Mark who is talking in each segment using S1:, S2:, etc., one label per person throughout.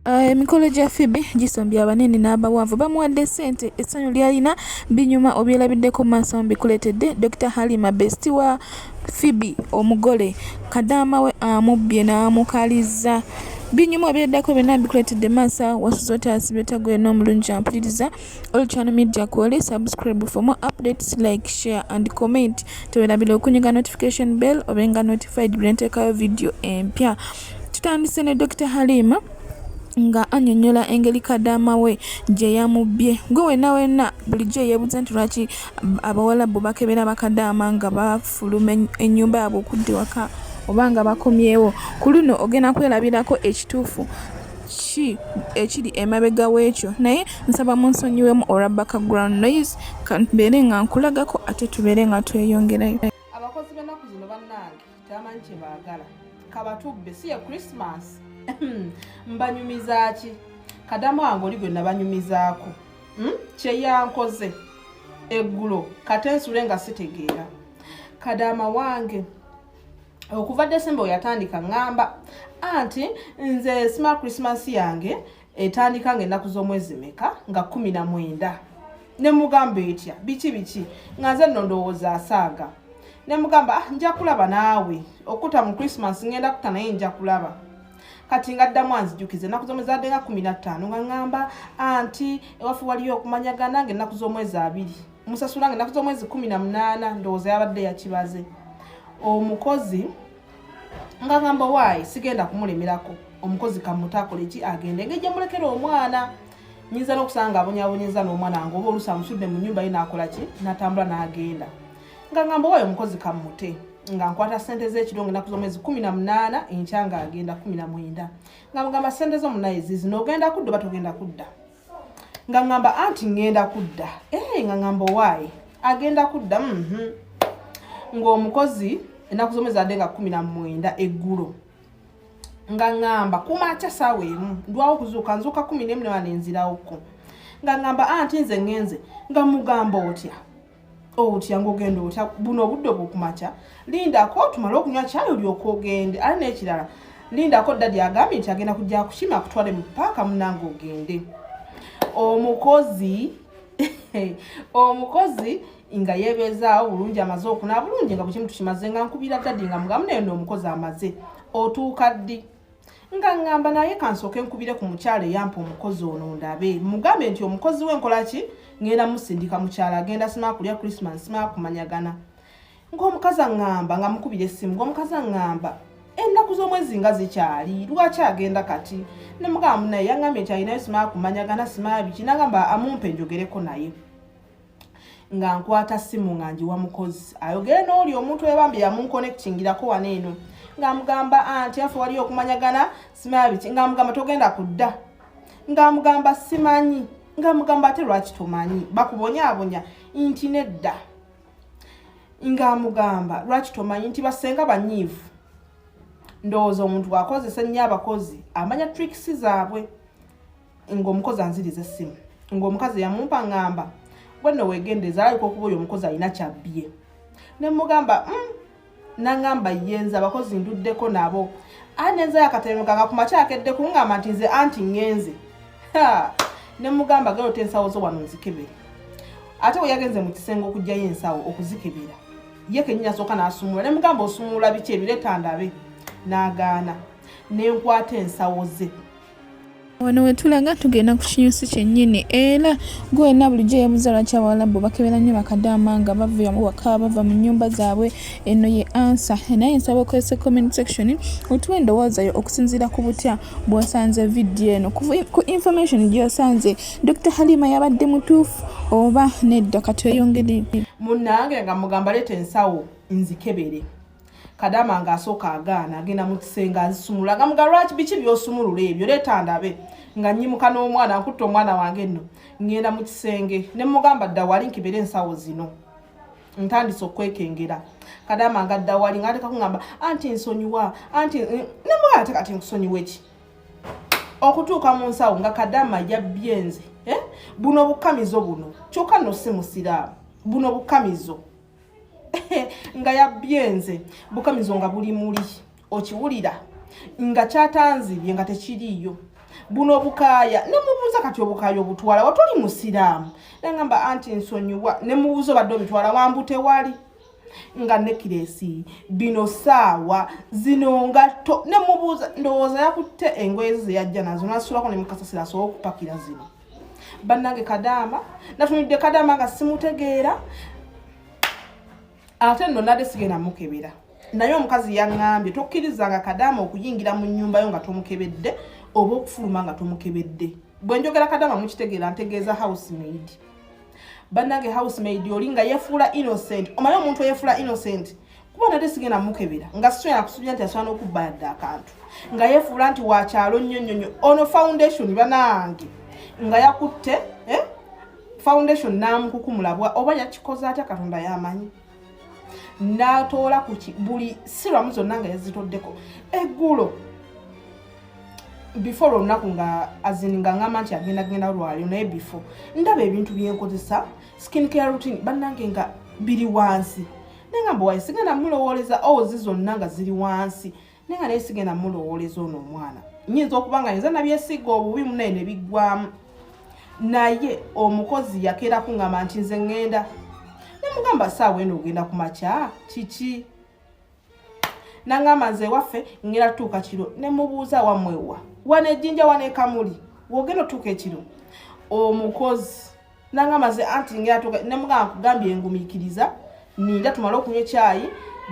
S1: Emikolo gya Phoebe gisombye abanene n'abawanvu bamuwadde ssente essanyu lyalina binyuma obyerabiddeko maaso mbikuleetedde Dr. Halima Besti wa Phoebe omugole kadaama we amubbye n'amukaliza binyuma obyeddako byonna mbikuleetedde maaso wasuze otaasibe tagwe n'omulungi ampuliriza All Channel Media Kwoli subscribe for more updates like share and comment tewerabira okunyiga notification bell obenga notified bwe nteekayo video empya. Tutandise ne Dr. Halima nga annyonnyola engeri kadaama we gye yamubbye. Gwe wenna bulijjo yeebuuza nti lwaki abawala bo bakebera bakadaama nga bafuluma ennyumba yaabwe okudda ewaka oba nga bakomyewo. Ku luno ogenda kwerabirako ekituufu ki ekiri emabega w'ekyo, naye nsaba munsonyiwemu olwa background noise mbeere nga nkulagako ate tubeere nga tweyongerayo.
S2: Abakozi b'ennaku zino bannange tamanyi kye baagala kabatubbe si ye Christmas. Mbanyumiza ki? Kadaama wange oli gwe nabanyumizaako kye yankoze eggulo kate nsule nga sitegeera. Kadaama wange okuva December yatandika ngamba anti nze sima Christmas yange etandika ng'ennaku z'omwezi meka nga 19 ne mugamba etya biki nga nze nno ndowooza asaaga ne mugamba nja kulaba naawe okuta mu Christmas ngenda kuta naye nja kulaba kati ngaddamu anzijukize ennaku z'omwezi adde nga 15 nga ngamba anti ewafu waliyo okumanyagana ng'ennaku z'omwezi 2 musasula ng'ennaku z'omwezi 18 ndowooza yabadde yakibaze omukozi nga ngamba waayi sigenda kumulemerako omukozi kamutakole ki agende ngejje mulekera omwana nyinza n'okusanga abonyaabonyeza n'omwana nga oba oluusi amusudde mu nnyumba ye n'akola ki n'atambula n'agenda nga ngamba waayi omukozi kamute nga nkwata ssente z'ekiro ng'ennaku z'omwezi 18 enkya nga agenda 19 nga mugamba ssente zo munaye zizi n'ogenda kudda oba togenda kudda nga ngamba anti ngenda kudda nga ngamba waayi agenda kudda ng'omukozi ennaku z'omwezi adde nga 19 eggulo nga ngamba kumakya ssaawa emu ndwawo okuzuuka nzuuka 11 nenzirawoku nga ngamba anti nze ngenze nga mugamba otya ng'ogenda otya buno obudde obw'okumakya lindako tumale okunywa kyayi olyoka ogende ali n'ekirala lindako ddadi agambye nti agenda kujja kukima akutwale mu paaka munange ogende. Omukozi nga yeebezaawo bulungi amaze okuna bulungi nga bukimu tukimaze nga nkubira ddadi nga mugamu naye n'omukozi amaze otuuka ddi nga ngamba naye kansooke nkubire ku mukyala eyampa omukozi ono ndabe mugambe nti omukozi we nkola ki ngenda musindika mukyala agenda sima kulya Christmas sima kumanyagana ng'omukazi aŋŋamba nga mukubira essimu ng'omukazi aŋŋamba ennaku z'omwezi nga zikyali lwaki agenda kati ne mugamba naye yaŋŋambye nti alinayo sima kumanyagana sima biki nagamba amumpe njogereko naye nga nkwata simu nga njiwa mukozi ayogere n'oli omuntu webambye yamunkonektingirako wano eno nga mugamba anti afe waliyo okumanyagana sima biki nga mugamba togenda kudda nga mugamba simanyi nga mugamba ate lwaki tomanyi bakubonyaabonya nti nedda nga mugamba lwaki tomanyi nti basenga banyiivu ndowooza omuntu wakozesa nnyo abakozi amanya tricks zaabwe ng'omukozi anziriza essimu ng'omukazi yamumpa ngamba gwenno weegendeza alayika okuba oyo omukozi alina kyabbye ne mugamba nangamba yenza abakozi nduddeko nabo anenza yakateremuka nga kumakyakedde kungamba nti nze anti ngenze ne mugamba gero tensawo zo wano nzikebere ate we yagenze mu kisenge okujjayo ensawo okuzikebera ye kennyini asooka n'asumula ne mugamba osumula biki ebireeta ndabe n'agaana nenkwata ensawo ze.
S1: Wano wetulaga tugenda ku kinyusi kyennyini era gwe wenna bulijjo yeebuuza lwaki abawala bo bakebera nnyo bakadaama nga bava waka bava mu nnyumba zaabwe eno ye answer naye nsaba okozesa comment section otuwe endowooza yo okusinziira ku butya bw'osanze vidiyo eno ku information gy'osanze Dr. Halima yabadde mutuufu oba nedda katweyongere
S2: munnange nga mugamba leeta ensawo nzikebere Kadaama nga asooka agaana agenda mu kisenge azisumula nga muga lwaki biki by'osumulula ebyo leeta ndabe nga nnyimuka n'omwana nkutta omwana wange nno ngenda mu kisenge ne mugamba dda wali nkibere ensawo zino ntandise okwekengera Kadaama nga dda wali ng'ateka kungamba anti nsonyiwa anti ne mugamba ate kati nkusonyiwa eki okutuuka mu nsawo nga Kadaama yabbye nze buno bukamizo buno kyokka nno si musiraamu buno bukamizo nga yabyenze bukamizo nga buli muli okiwulira nga kyatanzibye nga tekiriyo buno bukaaya ne mubuuza kati obukaaya obutwala watuli musiraamu nangamba anti nsonyiwa ne mubuuza badde obitwala wambute wali nga nekiresi bino saawa zino ngatto ne mubuuza ndowooza yakutte engoye ze yajja nazo nasulako ne mukasasira asobola okupakira zino bannange Kadaama natunidde Kadaama nga simutegeera ate nno nadde sigenda mukebera naye omukazi yaŋŋambye tokkirizanga Kadaama okuyingira mu nnyumba yo nga tomukebedde oba okufuluma nga tomukebedde bwe njogera Kadaama mukitegeera ntegeeza housemaid bannange housemaid oli nga yefuula innocent omanyi omuntu yefuula innocent kuba nadde sigenda mukebera nga sisobola kusuubira nti asobola n'okubba yadde akantu nga yefuula nti wakyalo nnyonnyonnyo ono foundation bannange nga yakutte foundation n'amukukumulabwa oba yakikoze atya Katonda yamanyi n'atoola ku buli siramu zonna nga yazitoddeko eggulo before olunaku nga azini nga ngamba nti agenda lwaliro naye before ndaba ebintu byenkozesa skin care routine bannange nga biri wansi nengamba waye sigenda mulowooleza ozi zonna nga ziri wansi nenga naye sigenda mulowooleza ono omwana nyinza okuba nga nze nabyesiga obubi munaye ne biggwamu naye omukozi yakeera kungamba nti nze ŋŋenda nemugamba saawa eno ogenda ku makya kiki nangamba nze waffe ngera tuuka kiro nemubuuza wamwewa wana ejjinja wana ekamuli wogenda otuuka ekiro omukozi nangamba nze anti ngera tuuka nemugamba kugambye engumiikiriza ninda tumale okunywa ekyayi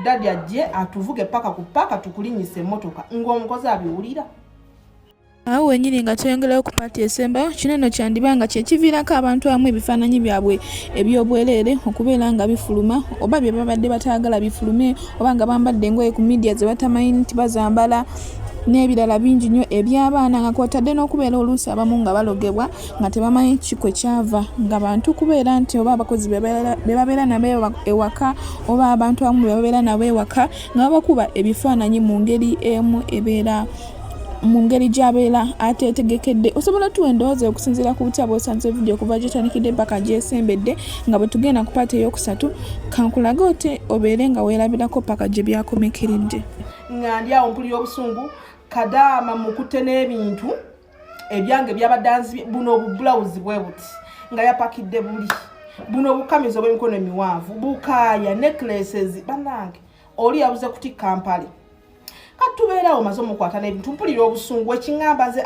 S2: dadi ajje atuvuge paka ku paka tukulinyisa emmotoka ng'omukozi abiwulira
S1: awo wenyini nga tweyongerayo ku paati esembayo kino nno kyandiba nga kyekiviirako abantu abamu ebifaananyi byabwe eby'obwereere okubeera nga bifuluma oba bye babadde bataagala bifulume oba nga bambadde engoye ku midiya ze batamanyi nti bazambala n'ebirala bingi nnyo eby'abaana nga kwotadde n'okubeera oluusi abamu nga balogebwa nga tebamanyi kikwe kyava nga bantu kubeera nti oba abakozi be babeera nabo ewaka oba abantu abamu be babeera nabo ewaka nga babakuba ebifaananyi mu ngeri emu ebeera mu ngeri gy'abeera ateetegekedde osobola tuwa endowooza okusinziira ku butya bw'osanze vidiyo okuva gyetandikidde paka gyesembedde nga bwe tugenda ku paati eyokusatu kankulage ote obeere nga weerabirako paka gye byakomekeredde
S2: nga ndi awo mpulira obusungu Kadaama mukutte n'ebintu ebyange byabadanzi buno obubulawuzi bwe buti nga yapakidde buli buno obukamizo bw'emikono emiwanvu bukaaya necklaces bannange oli yabuze kutikka mpale katubeerawo maze omukwata n'ebintu mpulira obusungu ekiŋŋamba nze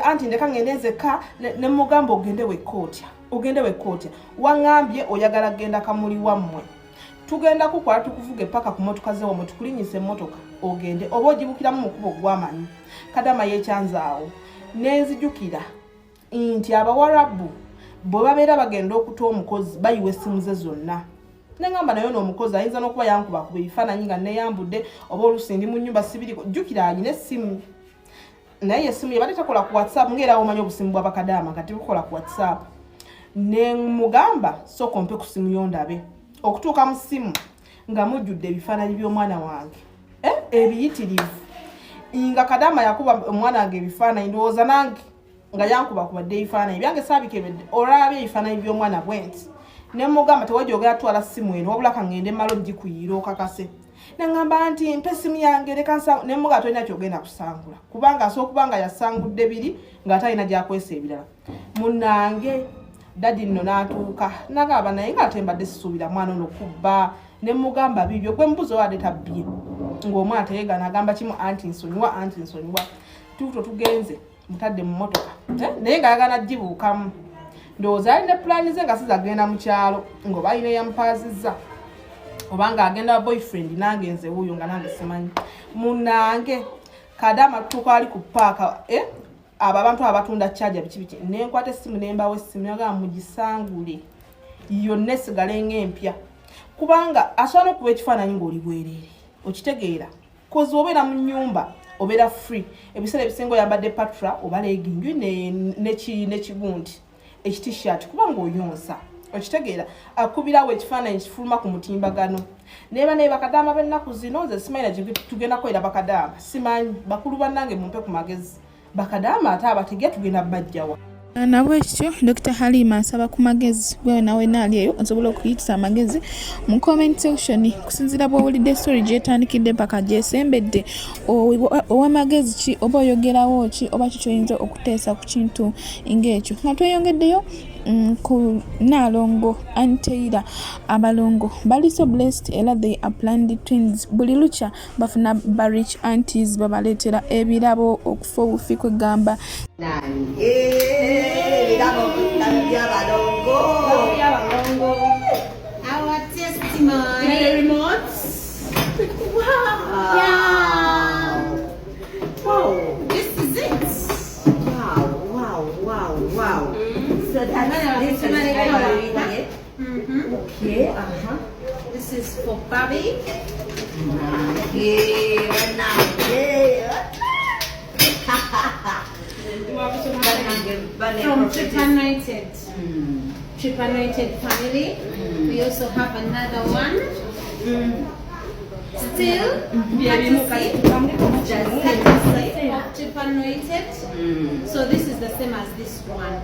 S2: anti ndeka ngende nzekka ne mugamba ogende wekkootya waŋŋambye oyagala genda kamuli wammwe tugenda kukola tukuvuga epaka ku motoka ze wamwe tukulinyisa emmotoka ogende oba ogibukiramu mu kubo gw'amanyi Kadaama yeekyanzaawo nenzijukira nti abawarabu bwe babeera bagenda okuta omukozi bayiwa essimu ze zonna nengamba nayo n'omukozi ayinza n'okuba yankubakuba ebifaananyi nga neyambudde oba oluusi ndi mu nnyumba sibiriko jjukira alina essimu naye essimu yebadde takola ku whatsapp ng'era omanyi obusimu bwa Bakadaama nga tebukola ku whatsapp ne mugamba sooka ompe ku simu yondabe okutuuka mu ssimu nga mujjudde ebifaananyi by'omwana wange ebiyitirivu nga Kadaama yakuba omwana wange ebifaananyi ndowooza nange nga yankubakubadde ebifaananyi byange saabikebedde olabye ebifaananyi by'omwana bwenti ne mugamba tewajogera twala ssimu eno wabula kangende malo gikuyiira okakase nengamba nti mpe essimu yange leka nsangu ne mugamba tolina kyogenda kusangula kubanga asobola okuba nga yasangudde biri ng'ate alina gyakwesa ebirala munnange dadi nno n'atuuka nagamba naye ng'ate mbadde sisuubira mwana ono kubba ne mugamba bibyo gwe mbuzi owadde tabbye ng'omwana teyeegana agamba kimu anti nsonyiwa tuuto tugenze mutadde mu mmotoka naye ng'ayagala gibuukamu ndowooza alina pulaani ze nga sizagenda mu kyalo ng'oba alina yamupaazizza oba ng'agenda boyfriend nange nze wuuyo nga nange simanyi munnange Kadaama tutuuka ali ku paaka abo abantu abatunda charger biki nenkwata essimu nembawo essimu yagamba mugisangule yonna esigale ng'empya kubanga asobola n'okuba ekifaananyi ng'oli bwereere okitegeera kozi obeera mu nnyumba obeera free ebiseera ebisinga oyambadde patra oba legingi n'ekigundi ekitishat kubanga oyonsa okitegeera akubirawo ekifaananyi kifuluma ku mutimbagano neeba naye Bakadaama b'ennaku zino nze simanyi na tugenda kwera Bakadaama simanyi bakulu bannange mumpe ku magezi Bakadaama ate abategya tugenda bajjawa
S1: Nabwekityo Dr. Halima asaba ku magezi gwe nawe naali eyo osobola okuyitisa amagezi mu comment section kusinziira bw'owulidde story gyetandikidde paka gyesembedde ow'amagezi ki oba oyogerawo ki oba kikyoyinza okuteesa ku kintu ng'ekyo nga tweyongeddeyo ku Naalongo Anteira abalongo bali so blessed era they are planned twins buli lukya bafuna ba rich aunties babaleetera ebirabo okufa obufi kwegamba
S3: our testimony remote. Wow.
S4: Yeah. Wow.
S3: This is it.
S4: Wow. So that's this is okay.
S3: This is for Bobby. From Trip-Anointed family. We also have another one. Still, Trip-Anointed. So this is the same as this one.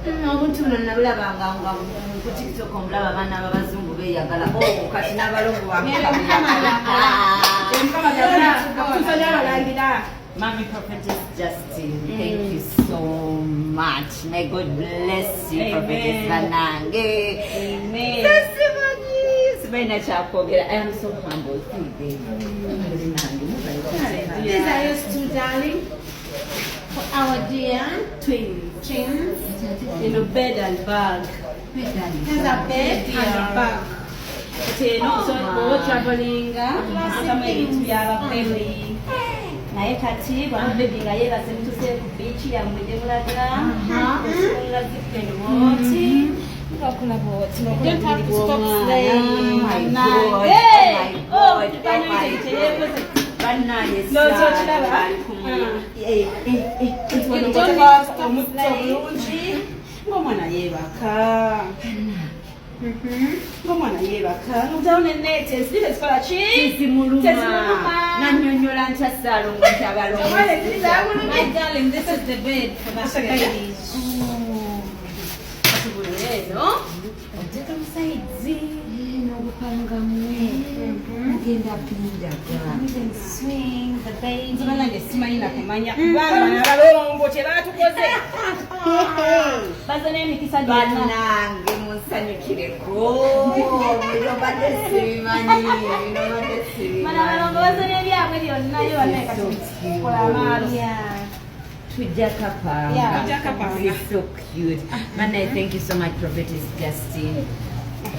S4: Mommy Prophetess Justin, thank you so much. May God bless you, Prophetess Bannange.
S3: Amen.
S4: Testimonies. I am so humble.
S3: These are yours too, darling. For our dear twins in a bed and bag. There's a bed and a bag. So we're traveling.
S4: naye kati bamubebi nga yeebase mutuse ku biiki yamwedde mulaga osunga zippenwoti ngakulaba oti bannange bulungi ng'omwana yeebaka ng'omwana yeebaka ntawo nenete ensiri tezikola ki tezimuluma nannyonnyola ntya Ssaalongo nti abalongo
S3: My darling, this is the bed for the babies.
S4: katubulire eno oteeka musaizi n'obupangamu mugenda pindaga
S3: Swing the baby.
S2: Bannange simanyi na kumanya kubanga abalongo kye baatukoze
S4: baza n'emikisa bannange munsanyukireko bino badde sibimanyi mana abalongo baza n'ebyabwe byonna yo bannakola amaalo It's so cute. Man, I thank you so much, Prophetess Justin.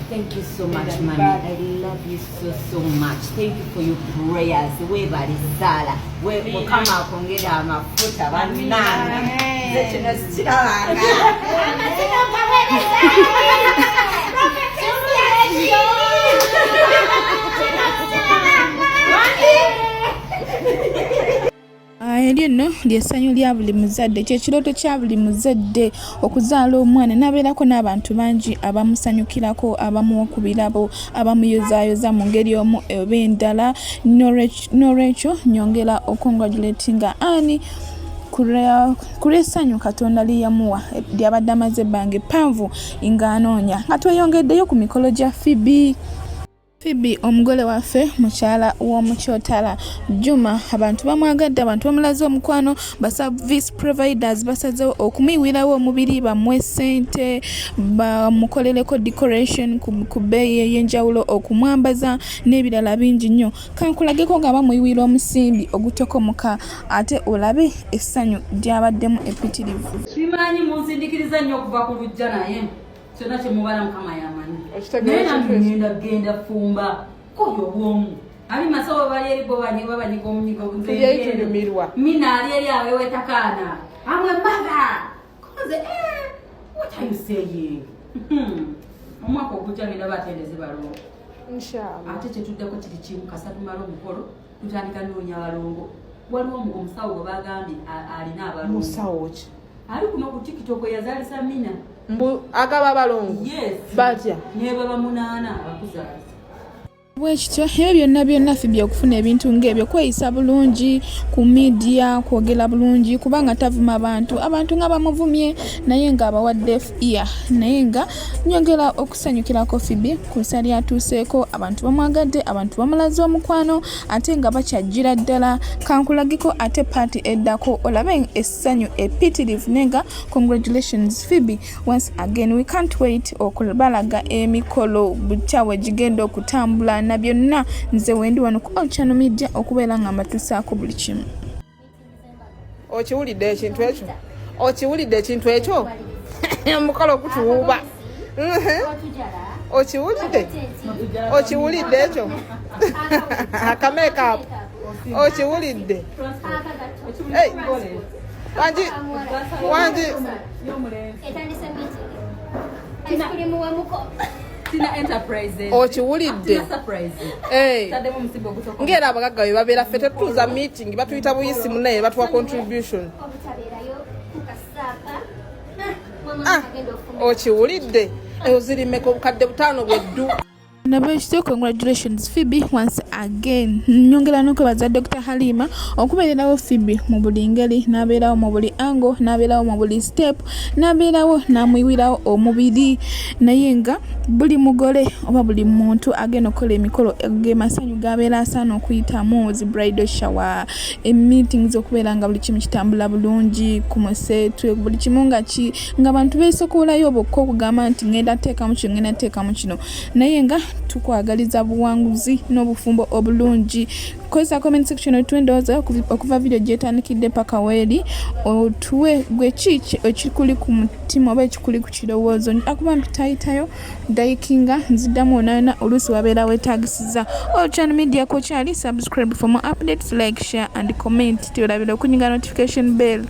S4: Thank you so much, Mommy. I love you so much. Thank you for your prayers. We bari sala. We kama kongera amafuta bannange. Zetuno sitirabanga.
S1: Eryo nno ly'essanyu lya buli muzadde kyekirooto kya buli muzadde okuzaala omwana n'abeerako n'abantu bangi abamusanyukirako abamuwakubirabo abamuyozaayoza mu ngeri omu oba endala n'olwekyo nyongera okongratulatinga Ani ku lw'essanyu Katonda lyeyamuwa lyabadde amaze ebbanga eppanvu ng'anoonya nga tweyongeddeyo ku mikolo gya Phoebe omugole waffe mukyala w'omukyotala Juma abantu bamwagadde abantu bamulaze omukwano ba service providers basazewo okumuyiwirawo omubiri bamwe ssente bamukolereko decoration ku bbeeyi ey'enjawulo okumwambaza n'ebirala bingi nnyo kankulageko nga bamuyiwira omusimbi ogutokomoka ate olabe essanyu lyabaddemu epitirivu
S5: simanyi munzindikiriza nnyo okuva ku lujja naye kyonna kyemubala mukama yamanyi naye nangenda genda fumba koyo obwomu ali masawo bali eribo banyiga omunyigo mina ali eri awe wetakaana amwe mother koze what are you saying omwaka ogujja ngenda batendeze balongo inshallah ate kyetuddako kiri kimu kasatumala omukolo tutandika noonya balongo waliwo omusawo gwe bagambye alina abalongo
S2: musawo ki
S5: ali kuno ku TikTok yazaalisa mina
S2: agaba balongo
S5: yes
S2: batya
S5: ne baba munaana abakuzaala
S1: Bwekityo ebyo byonna Phoebe okufuna ebintu ng'ebyo kweyisa bulungi ku media kwogera bulungi kubanga tavuma abantu nga bamuvumye naye nga abawadde ear naye nga nyongera okusanyukirako Phoebe ku nsa lyatuuseeko abantu bamwagadde abantu bamulaze omukwano ate nga bakyajjira ddala kankulagiko ate paati eddako olabe essanyu epitirivu nenga congratulations Phoebe once again we can't wait okubalaga emikolo bukyawe gigenda okutambula na byonna nze wendi wano ku Channel Media okubeera nga mbatuusaako buli kimu.
S2: Okiwulidde ekintu ekyo omukolo gutuwuuba okiwulidde ekyo akamekaapu okiwulidde wangi okiwulidde ng'era abagagga bwe babeera ffe tetutuuza meeting batuyita buyisi munaye batuwa contribution okiwulidde eyo zirimeka obukadde 5 bweddu.
S1: Nabeshito congratulations Phoebe once again. Nyongera n'okwebaza Dr. Halima okubeererawo Phoebe mu buli ngeri n'abeerawo mu buli angle n'abeerawo mu buli step n'abeerawo n'amuyiwirawo omubiri naye nga buli mugole oba buli muntu agenda okukola emikolo g'emasanyu g'abeera asaana okuyitamu zi bridal shower meetings okubeera nga buli kimu kitambula bulungi ku museetwe buli kimu nga abantu beesokoolayo obokka okugamba nti ngenda teekamu kino naye nga tukwagaliza buwanguzi n'obufumbo obulungi. Kozesa comment section otwendoza okuva video gyetandikidde paka weeri otuwe gwe kiki ekikuli ku mutima oba ekikuli ku kirowoozo akuba mpitayitayo dayikinga nziddamu onaana oluusi wabeera weetagisiza Channel Media ko kyali subscribe for more updates like share and comment tiolabira okunyiga notification bell.